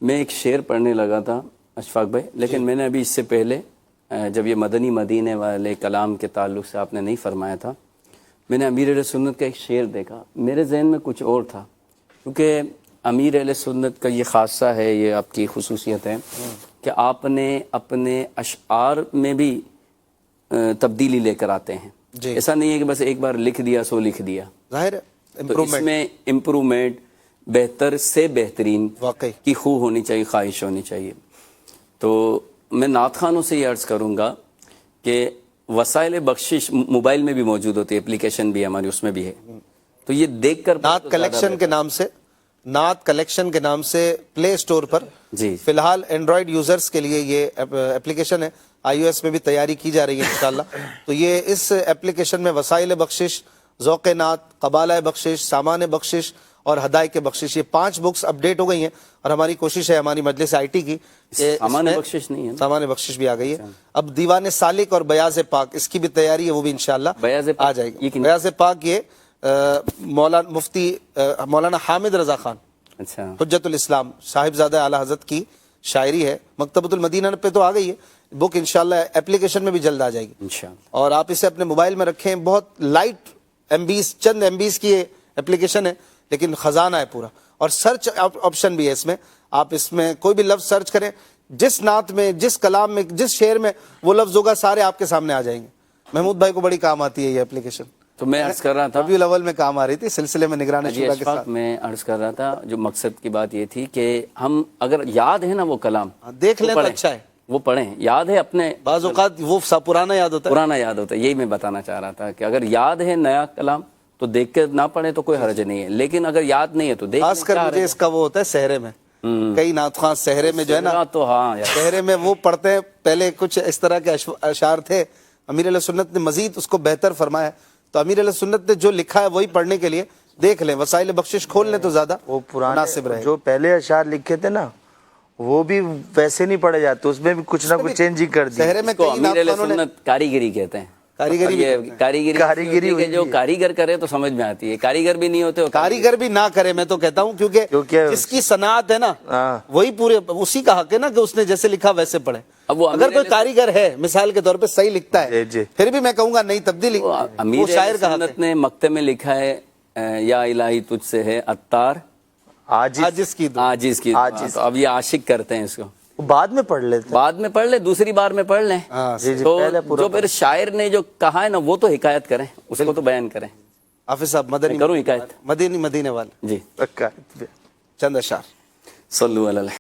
میں ایک شعر پڑھنے لگا تھا اشفاق بھائی، لیکن میں نے ابھی اس سے پہلے جب یہ مدنی مدینے والے کلام کے تعلق سے آپ نے نہیں فرمایا تھا، میں نے امیر اہل سنت کا ایک شعر دیکھا، میرے ذہن میں کچھ اور تھا، کیونکہ امیر اہل سنت کا یہ خاصہ ہے، یہ آپ کی خصوصیت ہے کہ آپ نے اپنے اشعار میں بھی تبدیلی لے کر آتے ہیں. ایسا نہیں ہے کہ بس ایک بار لکھ دیا سو لکھ دیا، ظاہر ہے تو اس میں امپرومنٹ، بہتر سے بہترین واقعی کی خواہ ہونی چاہیے، خواہش ہونی چاہیے. تو میں نعت خوانوں سے یہ عرض کروں گا کہ وسائل بخشش موبائل میں بھی موجود ہوتی ہے، اپلیکیشن بھی ہماری اس میں بھی ہے، تو یہ دیکھ کر نعت کلیکشن کے نام سے، نعت کلیکشن کے نام سے پلے اسٹور پر جی فی الحال اینڈرائیڈ یوزرز کے لیے یہ اپلیکیشن ہے، آئی او ایس میں بھی تیاری کی جا رہی ہے انشاءاللہ. تو یہ اس اپلیکیشن میں وسائل بخشش، ذوق نعت، قبالہ بخشش، سامان بخشش اور ہدایت بخشش، یہ 5 بکس اپڈیٹ ہو گئی ہیں، اور ہماری کوشش ہے ہماری مجلس آئی ٹی کی کہ سامان بخشش نہیں ہے، سامان بخشش بھی آ گئی ہے. اب دیوان سالک اور بیاض پاک اس کی بھی تیاری ہے، وہ بھی انشاءاللہ آ جائے گی. بیاض پاک یہ مولانا مفتی مولانا حامد رضا خان اچھا حجت الاسلام صاحبزادہ اعلی حضرت کی شاعری ہے، مکتبۃ المدینہ پہ تو آ گئی ہے بک، انشاءاللہ ایپلیکیشن میں بھی جلد آ جائے گی انشاءاللہ. اور آپ اسے اپنے موبائل میں رکھیں. بہت لائٹ MBs، چند MBs کی ایپلیکیشن ہے لیکن خزانہ ہے پورا، اور سرچ آپشن بھی ہے اس میں. آپ اس میں کوئی بھی لفظ سرچ کریں، جس نعت میں، جس کلام میں، جس شعر میں وہ لفظ ہوگا سارے آپ کے سامنے آ جائیں گے. محمود بھائی کو بڑی کام آتی ہے یہ ایپلیکیشن، تو میں عرض کر رہا تھا ربیع الاول میں کام آ رہی تھی سلسلے میں نگران شورا کے ساتھ. میں عرض کر رہا تھا جو مقصد کی بات یہ تھی کہ ہم اگر یاد ہے نا وہ کلام دیکھ لیں تو اچھا ہے، وہ پڑھیں، یاد ہے اپنے بعض اوقات وہ پرانا یاد ہوتا ہے، پرانا یاد ہوتا ہے. یہی میں بتانا چاہ رہا تھا کہ اگر یاد ہے نیا کلام تو دیکھ کے نہ پڑھیں تو کوئی حرج نہیں ہے، لیکن اگر یاد نہیں ہے تو دیکھ. خاص کر مجھے اس کا وہ ہوتا ہے سحرے میں، کئی نعت خواں سحرے میں جو ہے نا، تو ہاں یار سحرے میں وہ پڑھتے ہیں. پہلے کچھ اس طرح کے اشعار تھے، امیر علیہ سنت نے مزید اس کو بہتر فرمایا ہے. تو امیر علیہ سنت نے جو لکھا ہے وہی پڑھنے کے لیے دیکھ لیں، وسائل بخشش کھول لیں تو زیادہ وہ مناسب رہے. پرانے جو پہلے اشعار لکھے تھے نا وہ بھی ویسے نہیں پڑھے جاتے، اس میں بھی کچھ نہ کچھ چینج ہی کر دی. سحرے میں کو کئی امیر علیہ نعت خانوں نے سنت کاریگری کہتے ہیں. کاریگری کاریگری کہ جو کاریگر کرے تو سمجھ میں آتی ہے، کاریگر بھی نہیں ہوتے، کاریگر بھی نہ کرے. میں تو کہتا ہوں کیونکہ جس کی صنعت ہے نا وہی پورے اسی کا حق ہے نا کہ اس نے جیسے لکھا ویسے پڑھے. اگر کوئی کاریگر ہے مثال کے طور پہ صحیح لکھتا ہے پھر بھی میں کہوں گا نئی تبدیلی، وہ شاعر کا حق ہے. نے مکتے میں لکھا ہے یا الہی تجھ سے ہے عطار عاجز کی تو اب یہ عاشق کرتے ہیں اس کو، بعد میں پڑھ لیتے، بعد میں پڑھ لیں، دوسری بار میں پڑھ لیں. تو جو پھر شاعر نے جو کہا ہے نا وہ تو حکایت کریں، اس کو تو بیان کریں. حافظ صاحب مدنی کروں حکایت، مدینے والے جی چند اشعار. صلو علی